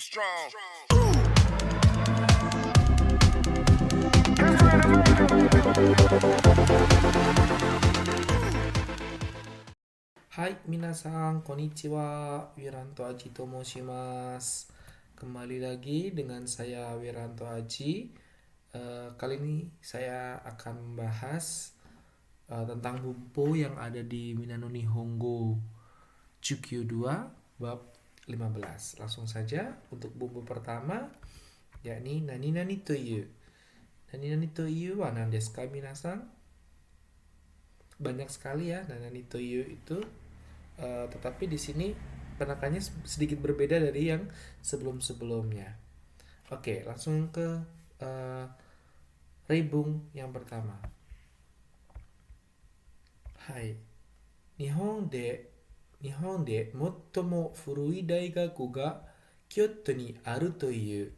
it strong. Hai minasan, konnichiwa. Wiranto Aji to moshimasu. Kembali lagi dengan saya Wiranto Aji. Kali ini saya akan membahas tentang bumpo yang ada di Minano Nihongo Chukyu 2 bab 15. Langsung saja untuk bumpo pertama, yakni nani nani to yu. Nani nani to yu wa nan desu ka minasan? Banyak sekali ya nani nani to yu itu. Tetapi di sini penekanannya sedikit berbeda dari yang sebelum-sebelumnya. Oke, langsung ke reibung yang pertama. Hai. Nihon de mottomo furui daigaku ga Kyoto ni aru to iu.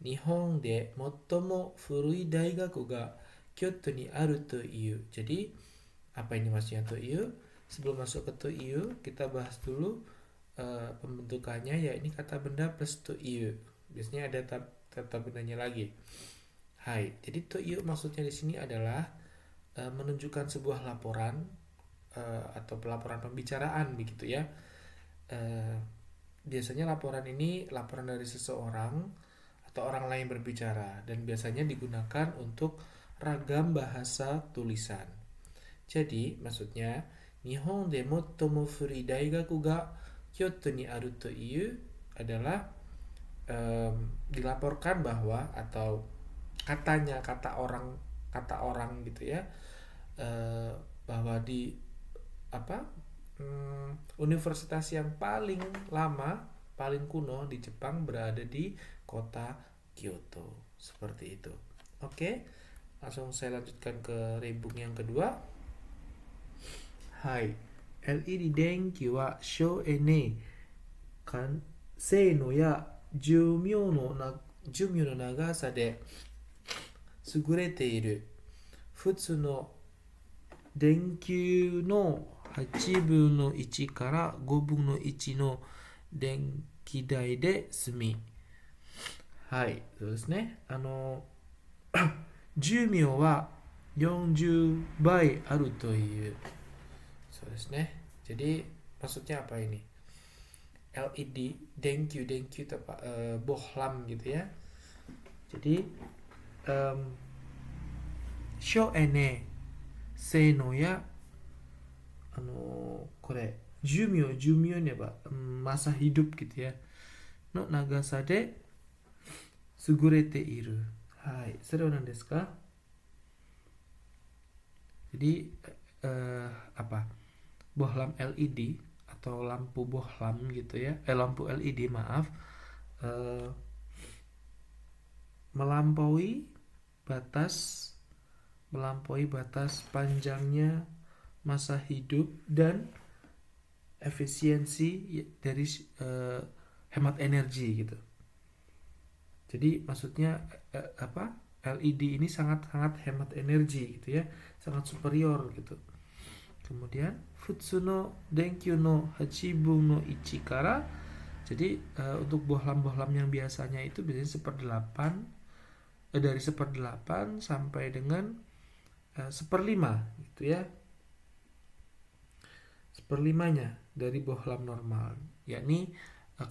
Nihon de mottomo furui daigaku ga Kyoto ni aru to iu. Jadi, apa ini maksudnya to iu? Sebelum masuk ke to iu, kita bahas dulu pembentukannya, ya ini kata benda plus to iu. Biasanya ada kata bendanya lagi. Hai. Jadi to iu maksudnya di sini adalah menunjukkan sebuah laporan atau pelaporan pembicaraan begitu ya. Biasanya laporan ini laporan dari seseorang atau orang lain berbicara, dan biasanya digunakan untuk ragam bahasa tulisan. Jadi maksudnya Nihon de mottomo furui daigaku ga Kyoto ni aru to iu adalah dilaporkan bahwa, atau katanya kata orang gitu ya, bahwa di universitas yang paling lama, paling kuno di Jepang berada di kota Kyoto. Seperti itu. Oke, langsung saya lanjutkan ke reibung yang kedua. Hai. LED 電気は省エネ性能や寿命の長さで優れている。普通の電球の8分の1から5分の1の電気代で済み。はい、そうですね。寿命は40倍あるという。そうですね。Jadi maksudnya apa ini? LED, denkyu itu apa? Bohlam gitu ya. Jadi sho ene seino ya kore jumyo ini apa? Masa hidup gitu ya. No nagasa de sugurete iru. Hai, seru nan desu ka? Jadi apa? Bohlam LED atau lampu bohlam gitu ya, lampu LED maaf, melampaui batas panjangnya masa hidup dan efisiensi dari hemat energi gitu. Jadi maksudnya LED ini sangat hemat energi gitu ya, sangat superior gitu. Kemudian futsu no denkyu no hachibun no ichi kara, jadi untuk bohlam-bohlam yang biasanya itu biasanya 1/8, dari 1/8 sampai dengan 1/5 gitu ya, 1/5-nya dari bohlam normal. Yakni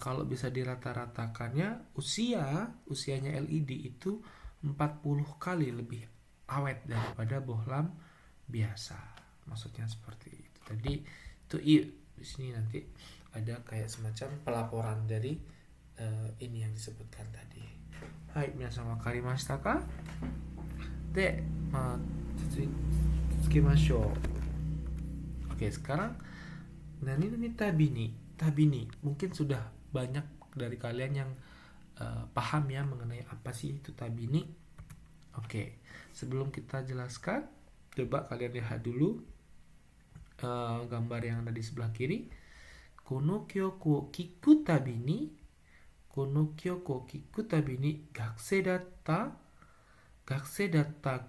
kalau bisa dirata-ratakannya, usianya LED itu 40 kali lebih awet daripada bohlam biasa. Maksudnya seperti itu. Tadi itu di sini nanti ada kayak semacam pelaporan dari ini yang disebutkan tadi. Hai, minasan wakarimashita ka? De, tsukimashou. Oke, sekarang nani tabini. Mungkin sudah banyak dari kalian yang paham ya mengenai apa sih itu tabini. Oke, sebelum kita jelaskan, coba kalian lihat dulu gambar yang ada di sebelah kiri. Kono kyoku o kiku tabi ni gakusei datta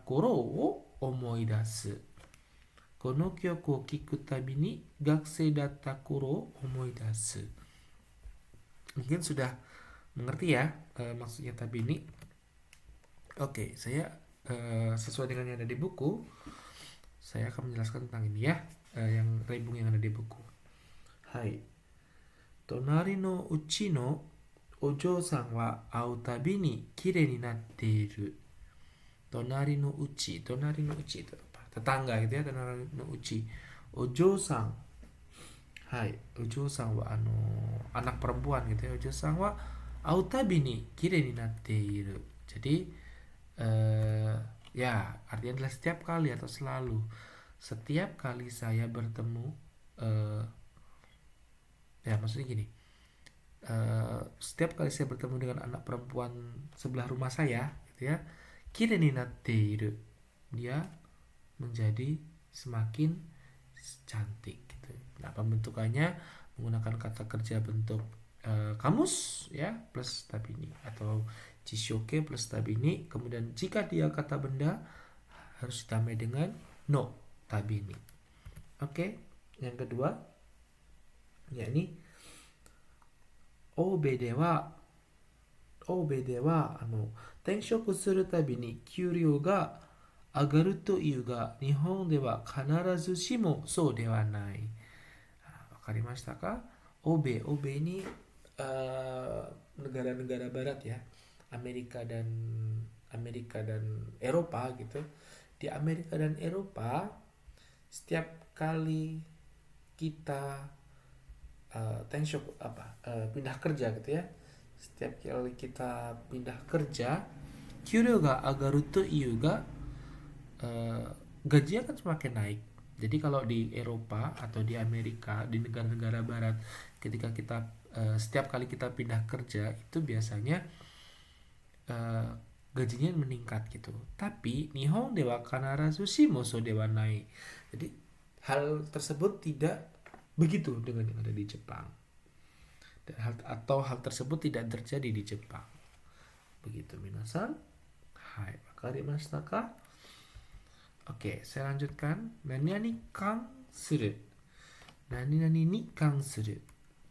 koro o omoi dasu. Kono kyoku o kiku tabi ni gakusei datta koro o omoi dasu. Mungkin sudah Mengerti ya maksudnya tabini? Oke, saya sesuai dengan yang ada di buku, saya akan menjelaskan tentang ini ya, yang rebung yang ada di buku. Hai. Tonari no uchi no ojo-san wa au tabi ni kirei ni natte iru. Tonari no uchi itu apa? Tetangga gitu ya, tonari no uchi. Ojo-san. Hai, ojo-san wa anak perempuan gitu ya. Ojo-san wa au tabi ni kirei ni natte iru. Jadi ya, artinya adalah setiap kali atau selalu. Setiap kali saya bertemu ya maksudnya gini. Setiap kali saya bertemu dengan anak perempuan sebelah rumah saya gitu ya, kirei ni natte iru, dia menjadi semakin cantik gitu. Nah, pembentukannya menggunakan kata kerja bentuk kamus ya plus tabini atau jishoke plus tabini. Kemudian jika dia kata benda harus ditambah dengan no tabini. Oke, yang kedua yakni 欧米では転職するたびに給料が上がるというが、日本では必ずしもそうではない。わかりましたか？欧米ini negara-negara barat ya, Amerika dan Eropa gitu. Di Amerika dan Eropa setiap kali kita pindah kerja gitu ya, setiap kali kita pindah kerja, kyuryo ga agaru to iyu ga, gaji akan semakin naik. Jadi kalau di Eropa atau di Amerika, di negara-negara barat, ketika kita setiap kali kita pindah kerja itu biasanya gajinya meningkat gitu. Tapi Nihon dewa kanarazu shimo so dewa nai. Jadi hal tersebut tidak begitu dengan yang ada di Jepang. Atau hal tersebut tidak terjadi di Jepang. Begitu minasan. Hai, wakarimashita ka? Oke, saya lanjutkan. Nani kan suru. Nani ni kan suru.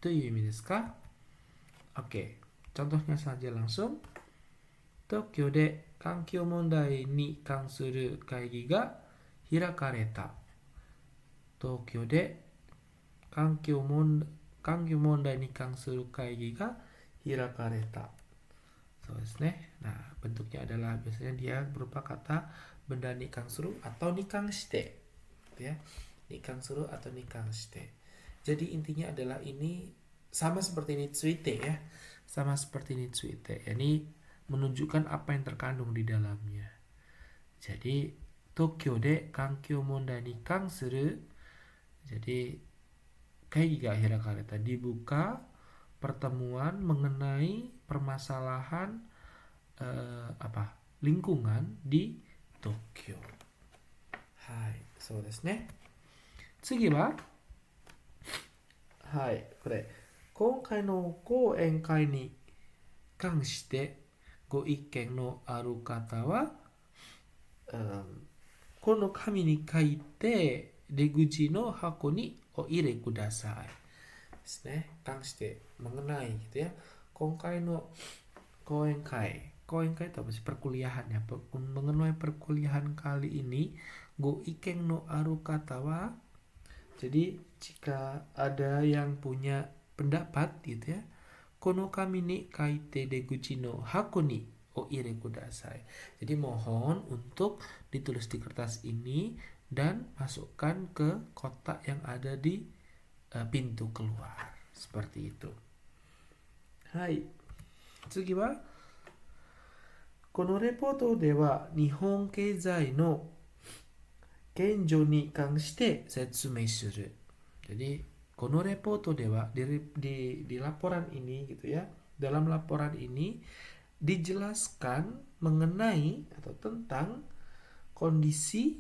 Itu imi desu ka? Oke, contohnya saja langsung. Tokyo de kankyou mondai ni kansuru kaigi ga hirakareta. Tokyo de kankyou mondai ni kansuru kaigi ga hirakareta. So, nah, bentuknya adalah biasanya dia berupa kata benda nikang suru atau nikang shite. Ya. Nikang suru atau nikang shite. Jadi intinya adalah ini sama seperti nitsuite ya. Sama seperti nitsuite. Yani menunjukkan apa yang terkandung di dalamnya. Jadi Tokyo de kankyou mondai ni kansuru. Jadi kaigi ga hirakareta, dibuka pertemuan mengenai permasalahan lingkungan di Tokyo. Hai, so desu ne. Tsugi wa hai, kore. Konkai no koen kai ni kanshite go ikken no aru kata wa kono kami ni kaite deguchi no hako ni oire kudasai. Kanshite mengenai gitu ya. Konkai no koenkai itu apa sih? Perkuliahan ya. Mengenai perkuliahan kali ini go ikeng no aru kata wa. Jadi jika ada yang punya pendapat gitu ya, kono kami ni kaite deguchi no hako ni oire kudasai. Jadi mohon untuk ditulis di kertas ini dan masukkan ke kotak yang ada di pintu keluar. Seperti itu. Hai. Tsugi wa このレポートでは日本経済の現状に関して説明する. Jadi このレポートでは di laporan ini gitu ya, dalam laporan ini dijelaskan mengenai atau tentang kondisi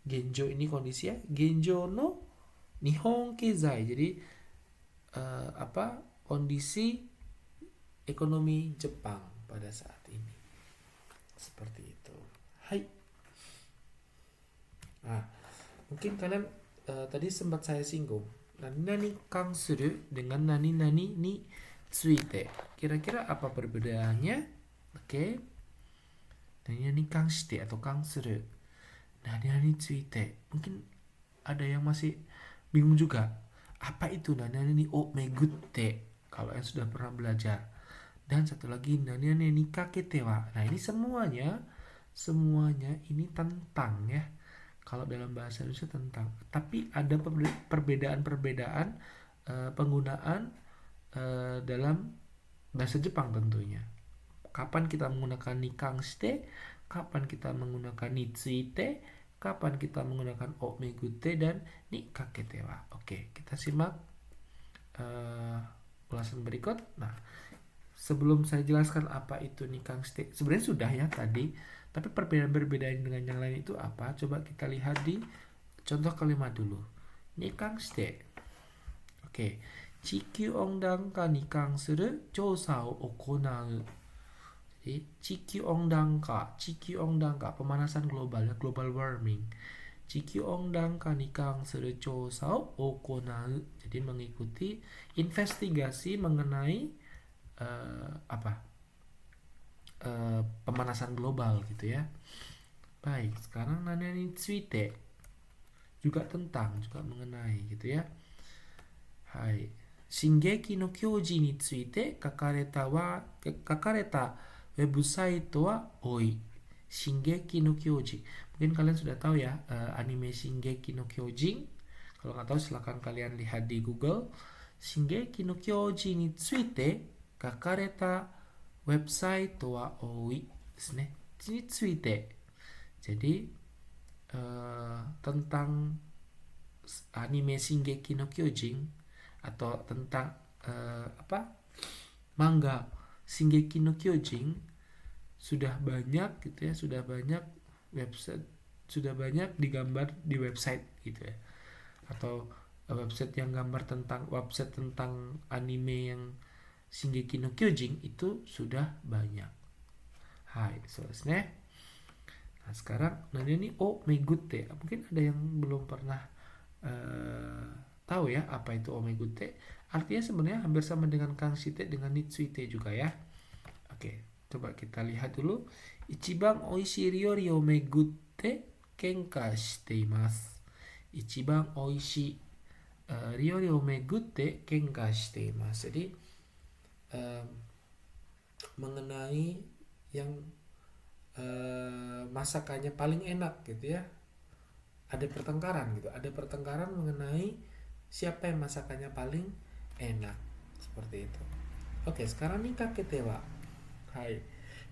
genjo ini kondisi ya, genjo no Nihon Keizai. Jadi kondisi ekonomi Jepang pada saat ini. Seperti itu. Hai. Nah, mungkin kalian tadi sempat saya singgung nani kang suru dengan nani ni tsuite. Kira-kira apa perbedaannya? Oke. Nani kang shite atau kang suru. Nani tsuite. Mungkin ada yang masih bingung juga. Apa itu nani o megutte? Kalau yang sudah pernah belajar. Dan satu lagi nani ni kakete wa. Nah, ini semuanya ini tentang ya. Kalau dalam bahasa Indonesia tentang. Tapi ada perbedaan-perbedaan penggunaan dalam bahasa Jepang tentunya. Kapan kita menggunakan ni kang shite, kapan kita menggunakan ni tsuite, kapan kita menggunakan o megute dan ni kakete wa. Oke, kita simak ulasan berikut. Nah, sebelum saya jelaskan apa itu ni kang shite, sebenarnya sudah ya tadi, tapi perbedaan-perbedaan dengan yang lain itu apa? Coba kita lihat di contoh kalimat dulu. Ni kang shite. Oke. Chikyu ondangka ni kansuru jousa o okonau. Jadi, Chikyu Ongdangka, pemanasan global, ya, global warming. Chikyu Ongdangka ni kansuru jousa o okonau. Jadi mengikuti investigasi mengenai pemanasan global gitu ya. Baik, sekarang nanya ni tsuite juga mengenai gitu ya. Hai. Shingeki no Kyoji ni tsuite kakareta website wa oi. Shingeki no Kyoji. Mungkin kalian sudah tahu ya anime Shingeki no Kyojin. Kalau nggak tahu silahkan kalian lihat di Google. Shingeki no Kyoji ni tsuite kakareta website wa oi desu ne. Ni tsuite. Jadi tentang anime Shingeki no Kyojin atau tentang manga Shingeki no Kyojin sudah banyak gitu ya, sudah banyak website, sudah banyak digambar di website gitu ya, atau website yang gambar tentang anime yang Shingeki no Kyojin itu sudah banyak. Hai, so desu ne. Nah, sekarang nanya nih megute. Mungkin ada yang belum pernah tahu ya apa itu omegute. Artinya sebenarnya hampir sama dengan kangshite dengan nitsuite juga ya. Oke, coba kita lihat dulu. Ichiban oishii ryori o megute kenka shite imasu. Ichiban oishii ryori o megute kenka shite imasu. Jadi mengenai yang masakannya paling enak gitu ya. Ada pertengkaran mengenai siapa yang masakannya paling enak, seperti itu. Oke, sekarang nih kakete wa. Hai.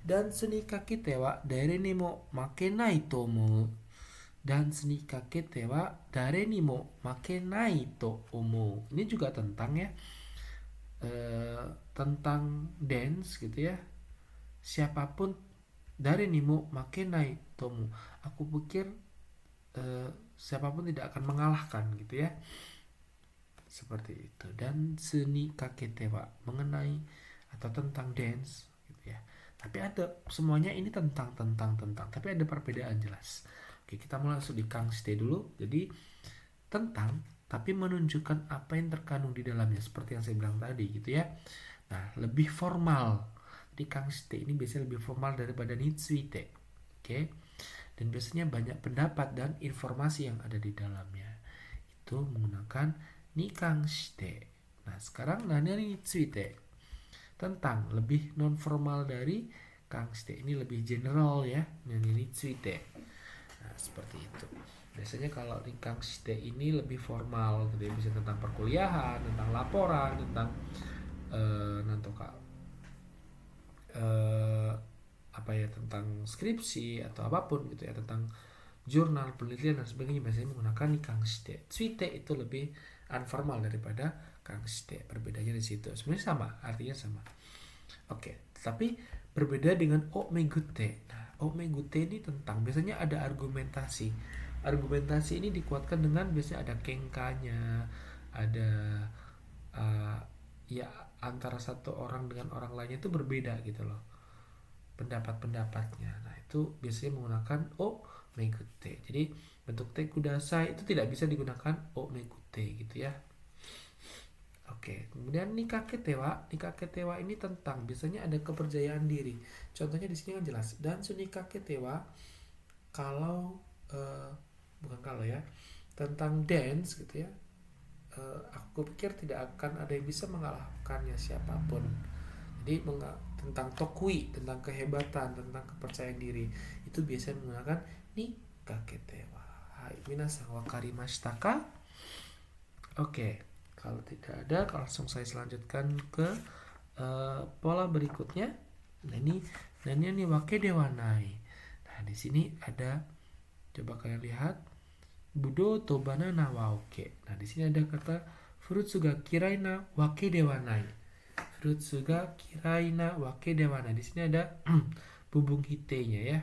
Dansu ni kakete wa dare ni mo makenai to omou. Dansu ni kakete wa dare ni mo makenai to omou. Ini juga tentang ya tentang dance gitu ya. Siapapun dare ni mo makenai to omou. Aku pikir siapapun tidak akan mengalahkan gitu ya, seperti itu. Dan seni kakete wa mengenai atau tentang dance gitu ya. Tapi ada semuanya ini tentang tapi ada perbedaan jelas. Oke, kita mulai langsung di kangshite dulu. Jadi tentang tapi menunjukkan apa yang terkandung di dalamnya, seperti yang saya bilang tadi gitu ya. Nah, lebih formal. Di kangshite ini biasanya lebih formal daripada nitsuite. Oke. Dan biasanya banyak pendapat dan informasi yang ada di dalamnya. Itu menggunakan ni kangshite. Nah, sekarang nanya ni tsuite. Tentang lebih non formal dari kangshite. Ini lebih general ya. Nanya ni tsuite. Nah, seperti itu. Biasanya kalau ni kangshite ini lebih formal, gitu ya. Bisa tentang perkuliahan, tentang laporan, tentang tentang skripsi atau apapun gitu ya, tentang jurnal penelitian dan sebagainya, biasanya menggunakan ni kangshite. Tsuite itu lebih informal daripada kangshite. Perbedaannya di situ. Sebenarnya sama, artinya sama. Oke, tapi berbeda dengan omegute. Nah, omegute ini tentang biasanya ada argumentasi. Argumentasi ini dikuatkan dengan biasanya ada kenkanya, ada ya antara satu orang dengan orang lainnya itu berbeda gitu loh pendapat-pendapatnya. Nah, itu biasanya menggunakan o megute. Jadi bentuk te kudasai itu tidak bisa digunakan o megute gitu ya. Oke, kemudian nikah ketewa ini tentang biasanya ada kepercayaan diri. Contohnya di sini kan jelas. Dan nikah ketewa kalau bukan kalau ya, tentang dance gitu ya. Aku pikir tidak akan ada yang bisa mengalahkannya siapapun. Jadi tentang tokui, tentang kehebatan, tentang kepercayaan diri itu biasanya menggunakan nikah ketewa. Hai, minasan wakarimashita ka? Oke, kalau tidak ada, langsung saya selanjutkan ke pola berikutnya. Nah ini wake dewanai. Nah di sini ada, coba kalian lihat, budo to banana wa oke. Nah di sini ada kata fruits ga kirai na wake dewanai. Fruits ga kirai na wake dewanai. Di sini ada bubung hite-nya ya.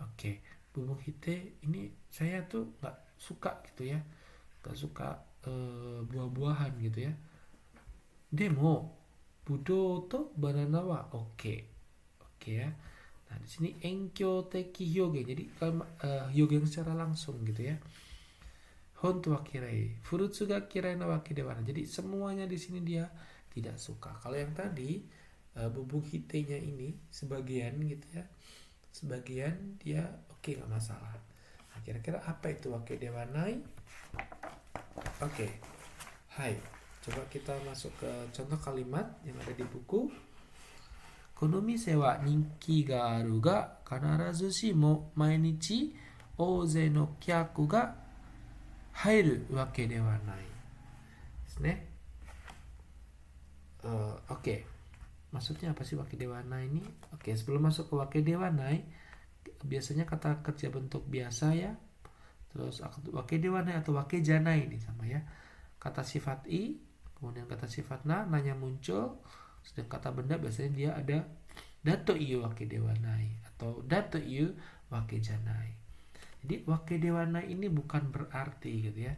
Oke, bubung hite ini saya tuh nggak suka gitu ya, nggak suka buah-buahan gitu ya. Demo budo to banana wa oke. Oke ya. Nah, di sini enkyo teki hyoge. Jadi hyoge secara langsung gitu ya. Honto wa kirai. Furutsu ga kirai na wake dewana. Jadi semuanya di sini dia tidak suka. Kalau yang tadi bubung hite-nya ini sebagian gitu ya. Sebagian dia oke, nggak masalah. Nah, kira-kira apa itu wake dewanai? Oke. Hai. Coba kita masuk ke contoh kalimat yang ada di buku. Konomise wa ninki ga aru ga kanarazu shimo mainichi ouzei no kyaku ga hairu wake de wa nai. Desu ne. Oke. Maksudnya apa sih wake de wa nai ini? Oke, sebelum masuk ke wake de wa nai, biasanya kata kerja bentuk biasa ya. Terus wake de wa nai atau wake janai ini sama ya. Kata sifat i, kemudian kata sifat nanya muncul. Sedang kata benda biasanya dia ada dato iu wake dewanai atau dato iu wake janai. Jadi wake dewanai ini bukan berarti gitu ya.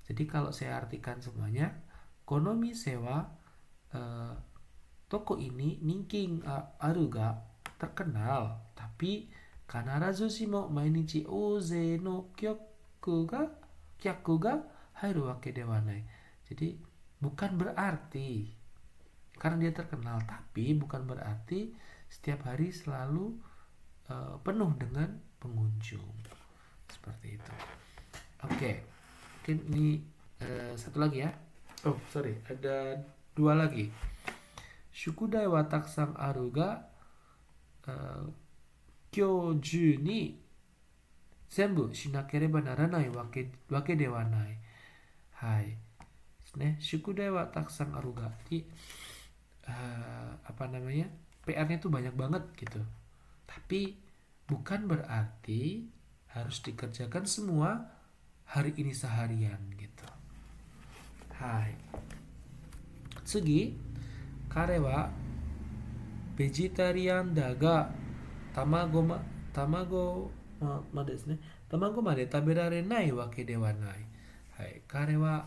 Jadi kalau saya artikan semuanya, konomi sewa toko ini ninking aru ga terkenal, tapi kanarazu shimo mainichi ouzei no kyaku ga hairu wake dewanai. Jadi bukan berarti karena dia terkenal, tapi bukan berarti setiap hari selalu penuh dengan pengunjung. Seperti itu. Oke. Mungkin ini satu lagi ya. Oh, sorry. Ada dua lagi. Shukudai wa takusan aru ga kyouju ni zenbu shinakereba naranai wake dewa nai. Hai. Shukudai wa takusan aru ga. Jadi PR-nya tuh banyak banget gitu. Tapi bukan berarti harus dikerjakan semua hari ini seharian gitu. Hai. Tsugi, kare wa vegetarian da ga tamago made taberarenai wake dewa nai. Hai, kare wa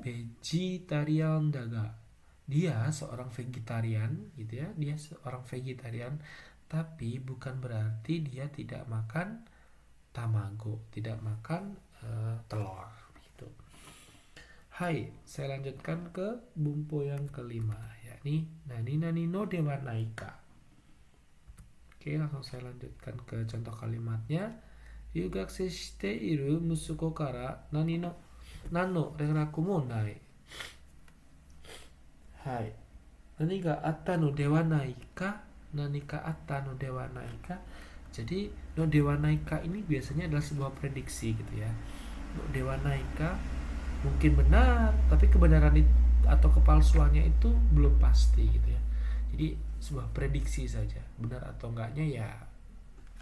vegetarian da ga. Dia seorang vegetarian gitu ya, dia seorang vegetarian, tapi bukan berarti dia tidak makan tamago, tidak makan telur gitu. Hai, saya lanjutkan ke bumpo yang kelima, yakni nani no dewa naika. Oke, langsung saya lanjutkan ke contoh kalimatnya. Ryugakusei shite iru musuko kara nan no renraku mo nai. Hai. Nani ga atta no dewa nai ka? Nani ka atta no dewa nai ka? Jadi no dewa nai ka ini biasanya adalah sebuah prediksi gitu ya. No dewa nai ka mungkin benar, tapi kebenaran atau kepalsuannya itu belum pasti gitu ya. Jadi sebuah prediksi saja. Benar atau enggaknya ya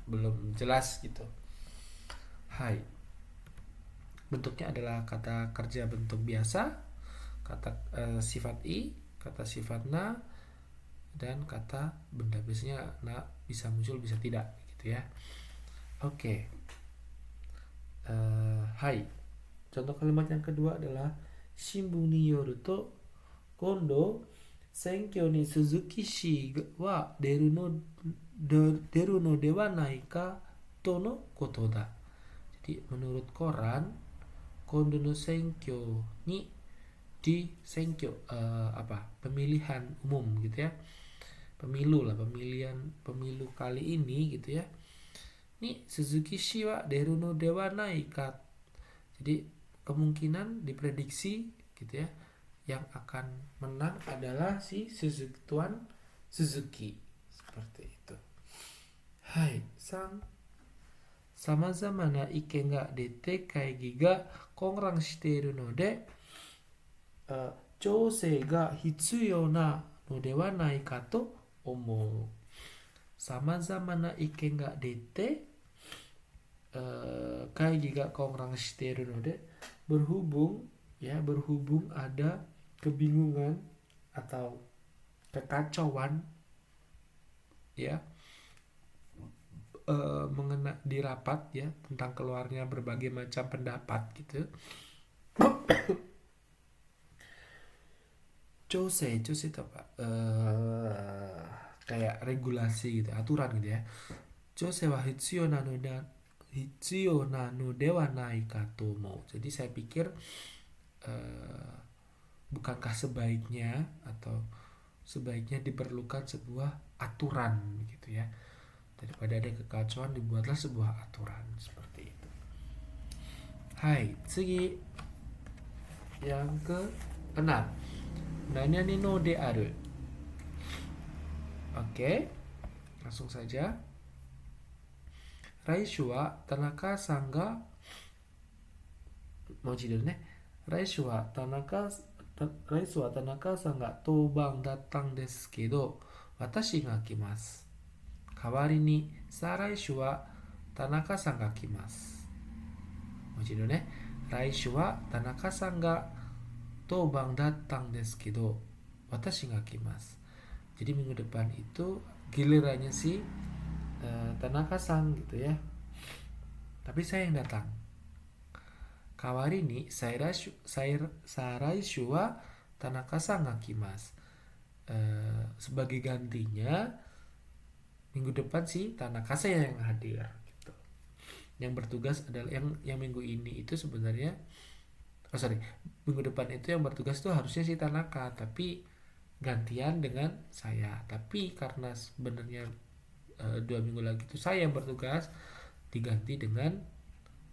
belum jelas gitu. Hai. Bentuknya adalah kata kerja bentuk biasa, kata sifat i, kata sifat na, dan kata benda. Biasanya na bisa muncul bisa tidak gitu ya. Oke. Hai. Contoh kalimat yang kedua adalah shimbun ni yoru to kondo senkyo ni Suzuki shi wa deru no dewa nai ka to no koto da. Jadi menurut koran, kondo no senkyo ni di senkyo, pemilihan umum gitu ya, pemilu kali ini gitu ya, ni Suzuki Shi wa deru no dewa nai ka. Jadi kemungkinan diprediksi gitu ya, yang akan menang adalah si Tuan Suzuki, seperti itu. Hai, samazama na iken ga dete kaigi ga konran shite iru node, chousei ga hitsuyou na no de wa nai ka to omou. Samazama na iken ga dete, kaigi ga konran shite iru node, berhubung ada kebingungan atau kekacauan ya, di rapat ya, tentang keluarnya berbagai macam pendapat gitu. Chose itu apa? Kayak regulasi gitu, aturan gitu ya. Chose wa hitsuyou na no dewa nai ka to omou. Jadi saya pikir bukankah sebaiknya diperlukan sebuah aturan gitu ya, daripada ada kekacauan dibuatlah sebuah aturan, seperti itu. Hai, tsugi yang ke-6, nanyani no de aru. Oke, langsung saja. Raishu wa Tanaka-san ga, mochi dulu ne. Raishu wa Tanaka-san ga toubang dattang desu kedo, watashi ga kimasu. Kawari ni saraishu wa Tanaka-san ga kimasu. Mochi dulu ne. Raishu wa Tanaka-san ga toubang dattang desu kedo, watashi ga kimasu. Jadi minggu depan itu gilirannya si Tanaka-san gitu ya, tapi saya yang datang. Kawari ni saraishu wa Tanaka-san ga kimasu. Sebagai gantinya minggu depan si Tanaka-san yang hadir gitu. Yang bertugas adalah yang minggu ini itu sebenarnya minggu depan itu yang bertugas itu harusnya si Tanaka, tapi gantian dengan saya. Tapi karena sebenarnya 2 minggu lagi itu saya yang bertugas, diganti dengan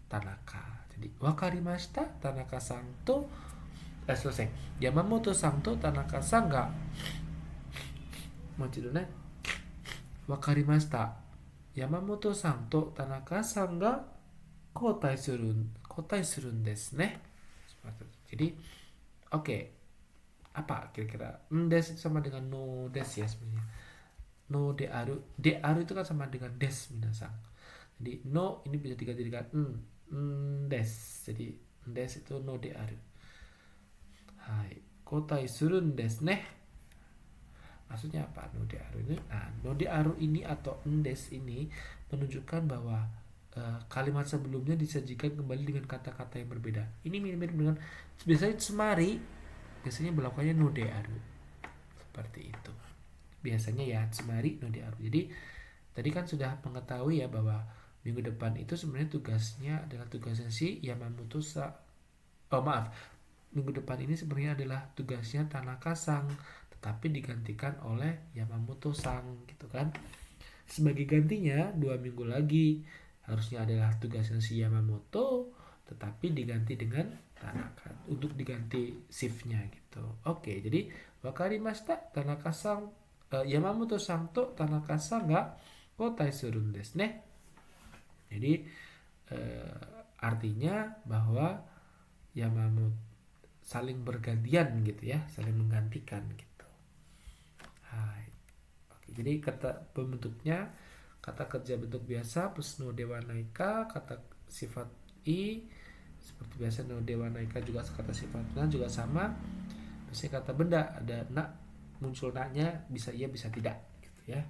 Tanaka. Jadi wakarimashita Tanaka-san to selesai. Yamamoto-san to Tanaka-san ga, mochi dulu ne. Wakarimashita Yamamoto-san to Tanaka-san ga kotai surun desu ne. Jadi oke. Apa kira-kira? Des sama dengan no des ya sebenarnya. No de aru itu kan sama dengan des minasang. Jadi no ini bisa diganti dengan des. Jadi des itu no de aru. Hai, kotai surun desu ne. Maksudnya apa no de aru ini? Nah, no de aru ini atau des ini menunjukkan bahwa kalimat sebelumnya disajikan kembali dengan kata-kata yang berbeda. Ini mirip-mirip dengan biasanya tsumari, biasanya berlakukannya no de aru. Seperti itu. Biasanya ya tsumari no de aru. Jadi tadi kan sudah mengetahui ya bahwa minggu depan itu sebenarnya tugasnya adalah tugasnya si Yamamoto-san. Minggu depan ini sebenarnya adalah tugasnya Tanaka-san, tetapi digantikan oleh Yamamoto-san gitu kan. Sebagai gantinya 2 minggu lagi harusnya adalah tugasnya si Yamamoto, tetapi diganti dengan Tanaka untuk diganti shiftnya gitu. Oke, jadi wakarimashita Tanaka-san Yamamoto-san to Tanaka-san ga kotai surun desu ne. Jadi artinya bahwa Yamamoto saling bergantian gitu ya, saling menggantikan gitu. Hai. Oke, jadi kata pembentuknya kata kerja bentuk biasa plus no dewa naika, kata sifat i seperti biasa no dewa naika juga kata sifatnya juga sama. Biasanya kata benda ada na, muncul na-nya bisa iya bisa tidak gitu ya.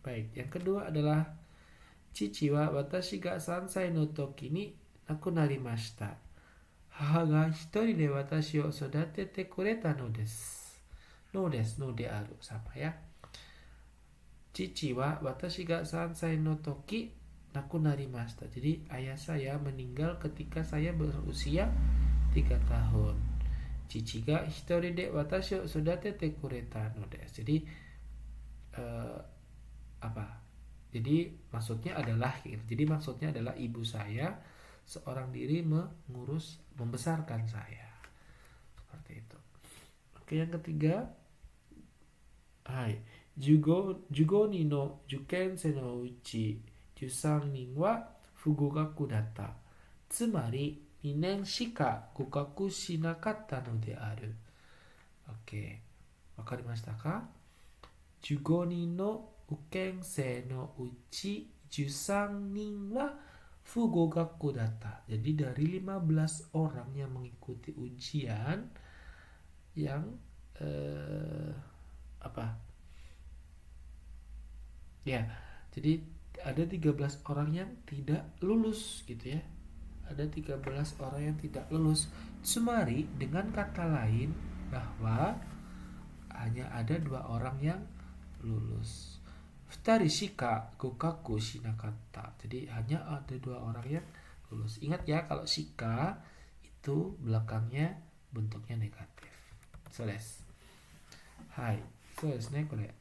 Baik, yang kedua adalah chichi wa watashi ga 3 歳の時に亡くなりました。母が一人で私を育ててくれたのです。のです、のであるsama ya. Cici wa watashi ga 3 歳の時亡くなりました。Jadi ayah saya meninggal ketika saya berusia 3 tahun. Chichi ga hitori de watashi o sudatete kureta no desu. Jadi apa? Jadi maksudnya adalah ibu saya seorang diri membesarkan saya. Seperti itu. Oke, yang ketiga. Hai. Jugo ni no jukensei no uchi 13人は不合格だった。つまり2年しか合格しなかったのである。OK。わかりましたか？ 15 人の受験生のうち13人は不合格だった。Jadi dari 15 orang yang mengikuti ujian yang ya, jadi ada 13 orang yang tidak lulus gitu ya. Ada 13 orang yang tidak lulus. Tsumari, dengan kata lain bahwa hanya ada 2 orang yang lulus. Futari shika gokaku shinakatta. Jadi hanya ada 2 orang yang lulus. Ingat ya, kalau shika itu belakangnya bentuknya negatif. So desu. Hai. So desu ne, kore.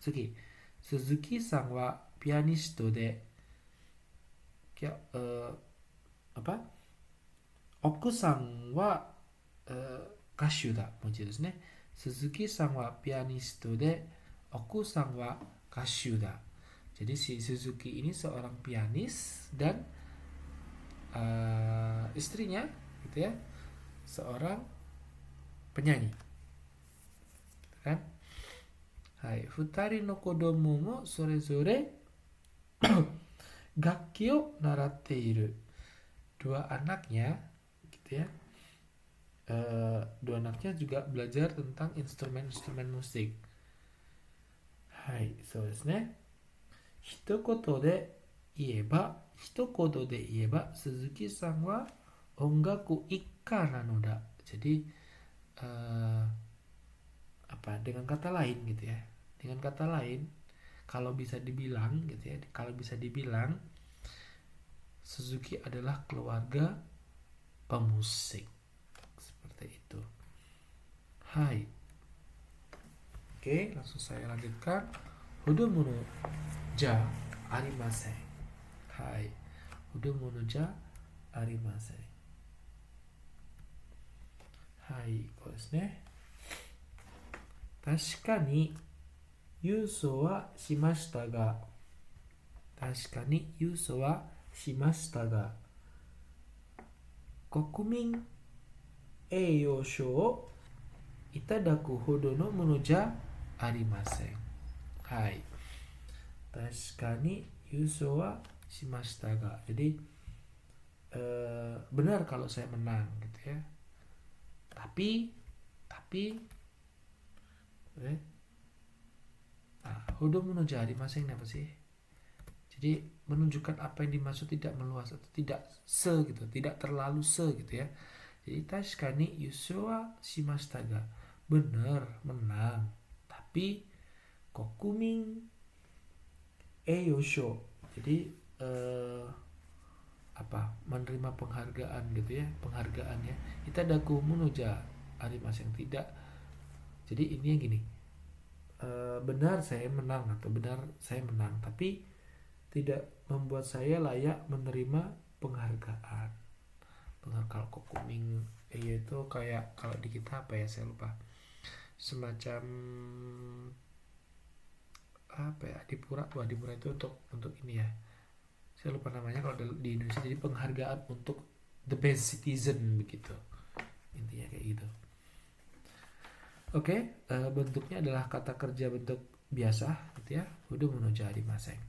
Tsugi. Suzuki-san wa pianisto de Oku-san wa kashu da. Mochi desu ne. Suzuki-san wa pianisto de Oku-san wa kashu da. Jadi si Suzuki ini seorang pianis dan istrinya gitu ya, seorang penyanyi. Kan? Hai, futari no kodomo mo sorezore gakki o naratte iru. 2 anaknya gitu ya. 2 anaknya juga belajar tentang instrumen-instrumen musik. Hai, so desu ne. Hitokoto de ieba, Suzuki-san wa ongaku ikka nanoda. Jadi dengan kata lain gitu ya. Dengan kata lain, kalau bisa dibilang gitu ya, Suzuki adalah keluarga pemusik. Seperti itu. Hai. Oke, langsung saya lanjutkan. Hodomo no ja arimasen. Hai. Hodomo no ja arimasen. Hai, こうですね。確かに郵送はしましたが、国民栄誉賞をいただくほどのものじゃありません。はい。確かに郵送はしましたが。Jadi benar kalau saya menang gitu ya. Tapi hodomo no ja arimasen apa sih? Jadi menunjukkan apa yang dimaksud tidak meluas atau tidak gitu, tidak terlalu gitu ya. Jadi tashikani yusou wa shimashita ga, benar menang, tapi kokumin eiyosho, jadi menerima penghargaan gitu ya, penghargaannya itadaku no ja arimasen, tidak. Jadi ini yang gini, benar saya menang atau benar saya menang, tapi tidak membuat saya layak menerima penghargaan. Kalau kokuming itu kayak, kalau di kita apa ya, saya lupa, semacam apa ya, dipura itu untuk ini ya, saya lupa namanya kalau di Indonesia. Jadi penghargaan untuk the best citizen begitu, intinya kayak gitu. Oke, bentuknya adalah kata kerja bentuk biasa gitu ya. Hodomo no ja arimasen.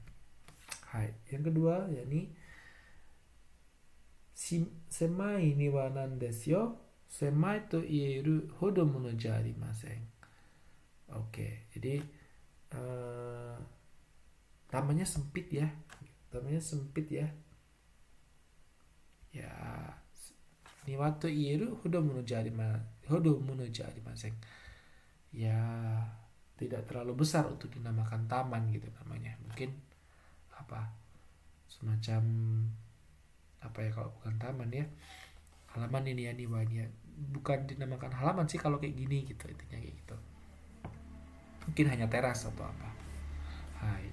Hai, yang kedua yakni semai ni wa nan desu yo. Semai to ieru hodomo no ja arimasen. Oke, jadi tamannya sempit ya. Ya, ni wa to ieru hodomo no ja arimasen. Ya, tidak terlalu besar untuk dinamakan taman gitu namanya. Mungkin semacam apa ya, kalau bukan taman ya, halaman ini ya, niwanya bukan dinamakan halaman sih kalau kayak gini gitu, intinya kayak gitu. Mungkin hanya teras atau apa. Hai.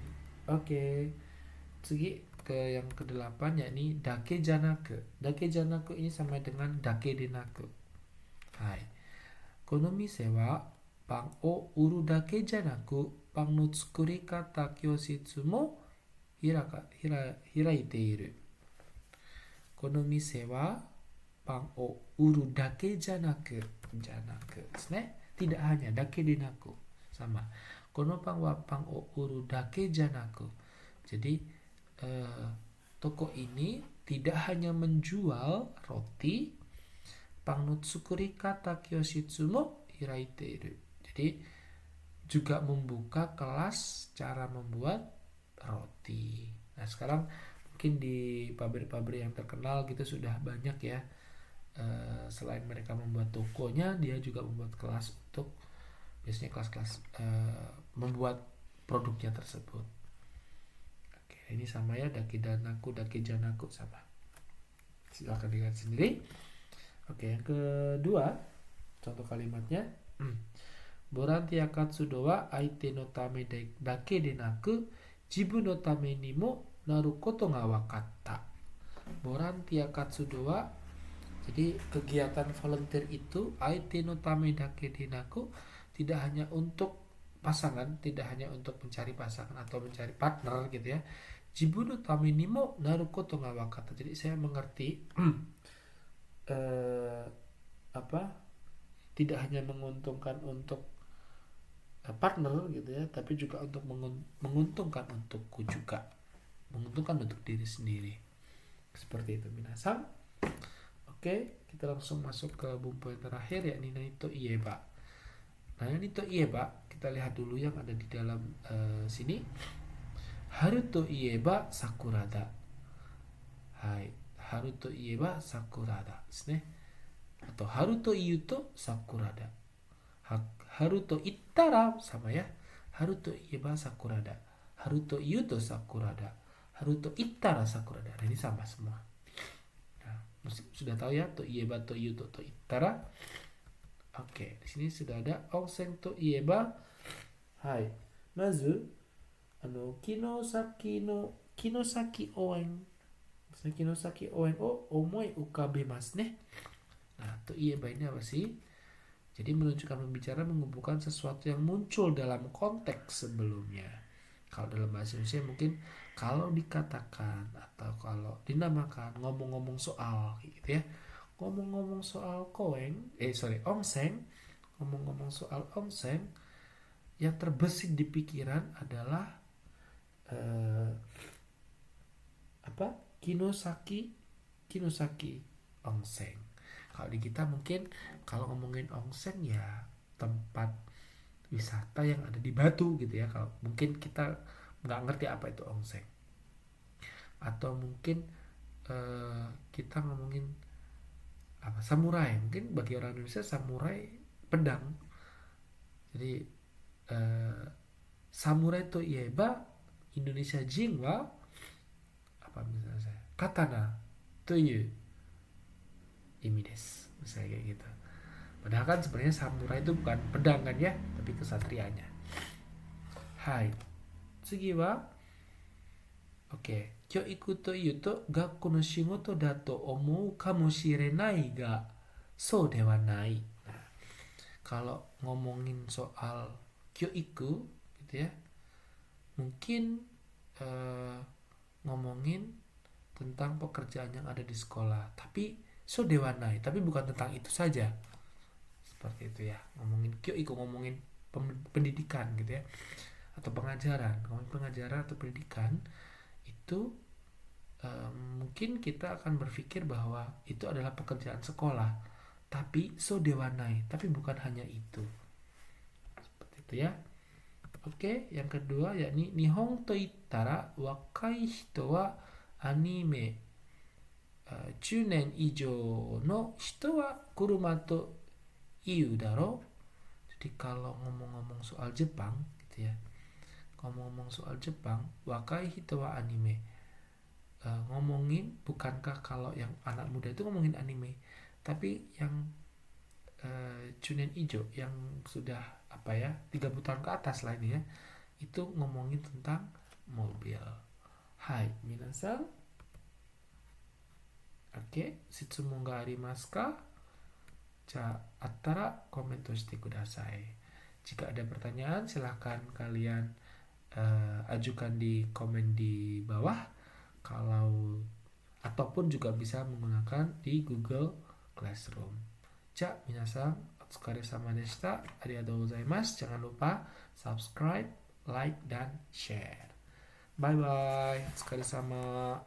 Oke. Segi ke yang kedelapan yakni dake janaku. Dake janaku ini sama dengan dake denaku. Hai. Kono mise wa pang o uru dake janaku pang no tsukurikata kyositsu mo hiraite iru. Kono mise wa pang o uru dake janaku. Janaku desu ne. Tidak hanya dake denaku. Sama. Kono pang wa pang o uru dake janaku. Jadi toko ini tidak hanya menjual roti, pangnutsukuri kata kyoshitsu mo hiraiteiru. Jadi juga membuka kelas cara membuat roti. Nah, sekarang mungkin di pabrik-pabrik yang terkenal gitu sudah banyak ya. Selain mereka membuat tokonya, dia juga membuat kelas untuk biasanya kelas-kelas membuat produknya tersebut. Ini sama ya, dake danaku, dake janaku sama. Silahkan lihat sendiri. Oke, yang kedua, contoh kalimatnya. Boranti akatsudo wa aite no tame dake de naku, jibun no tame ni mo naru koto ga wakatta. Boranti akatsudo wa, jadi kegiatan volunteer itu aite no tame dake de naku, tidak hanya untuk pasangan, tidak hanya untuk mencari pasangan atau mencari partner gitu ya. Jibun no tame ni mo naru koto ga wakatta. Jadi saya mengerti tidak hanya menguntungkan untuk partner gitu ya, tapi juga untuk menguntungkan untukku juga, menguntungkan untuk diri sendiri. Seperti itu minasan. Oke, kita langsung masuk ke bumbu yang terakhir yakni naito ieba. Nah, naito ieba kita lihat dulu yang ada di dalam sini. Haru to ieba sakura da. Hai, haru to ieba sakura da desu ne. Atau haru to iu to sakura da. Haru to ittara sama ya. Haru to ieba sakura da. Haru to iu to sakura da. Haru to ittara sakura da. Nah, ini sama semua. Nah, sudah tahu ya, to ieba, to iu to ittara. Oke, di sini sudah ada onsen to ieba. Hai. Mazu kinosaki oen. Kinosaki oen o omoi ukabimasu ne. Nah, to ieba ini apa sih? Jadi menunjukkan pembicara mengumpulkan sesuatu yang muncul dalam konteks sebelumnya. Kalau dalam bahasa Indonesia mungkin kalau dikatakan atau kalau dinamakan ngomong-ngomong soal gitu ya. Ngomong-ngomong soal onsen, ngomong-ngomong soal onsen, yang terbesit di pikiran adalah Kinosaki onsen. Kalau di kita mungkin kalau ngomongin onsen ya tempat wisata yang ada di Batu gitu ya. Kalau mungkin kita nggak ngerti apa itu onsen. Atau mungkin kita ngomongin apa, samurai. Mungkin bagi orang Indonesia samurai pedang. Jadi samurai to ieba Indonesia jin wa apa misalnya saya katana to yu imi desu, misalnya kayak gitu. Padahal kan sebenarnya samurai itu bukan pedang kan ya, tapi kesatrianya. Hai. Tsugi wa kyōiku to iu to gakko no shigoto da to omou kamoshirenai ga sou de wa nai. Nah, kalau ngomongin soal kyōiku gitu ya, mungkin ngomongin tentang pekerjaan yang ada di sekolah, tapi so dewanai, tapi bukan tentang itu saja. Seperti itu ya, ngomongin kyōiku, ngomongin pendidikan gitu ya, atau pengajaran. Ngomongin pengajaran atau pendidikan itu mungkin kita akan berpikir bahwa itu adalah pekerjaan sekolah, tapi so dewanai, tapi bukan hanya itu. Seperti itu ya. Oke, yang kedua yakni Nihon to ittara wakai hito wa anime, 10年以上の人はkuruma to iu daro. Jadi kalau ngomong-ngomong soal Jepang gitu ya, ngomong-ngomong soal Jepang, wakai hito wa anime, ngomongin bukankah kalau yang anak muda itu ngomongin anime, tapi yang Chunin Ijo yang sudah 30 tahun ke atas lah ini ya, itu ngomongin tentang mobil. Hai, minasan. Oke, shitsumo ga arimasu ka? Ja, attara komentar shite kudasai. Jika ada pertanyaan, silahkan kalian ajukan di komen di bawah. Kalau ataupun juga bisa menggunakan di Google Classroom. Ja, minasan, otsukaresama deshita. Arigatou gozaimasu. Jangan lupa subscribe, like, dan share. Bye bye. Otsukaresama.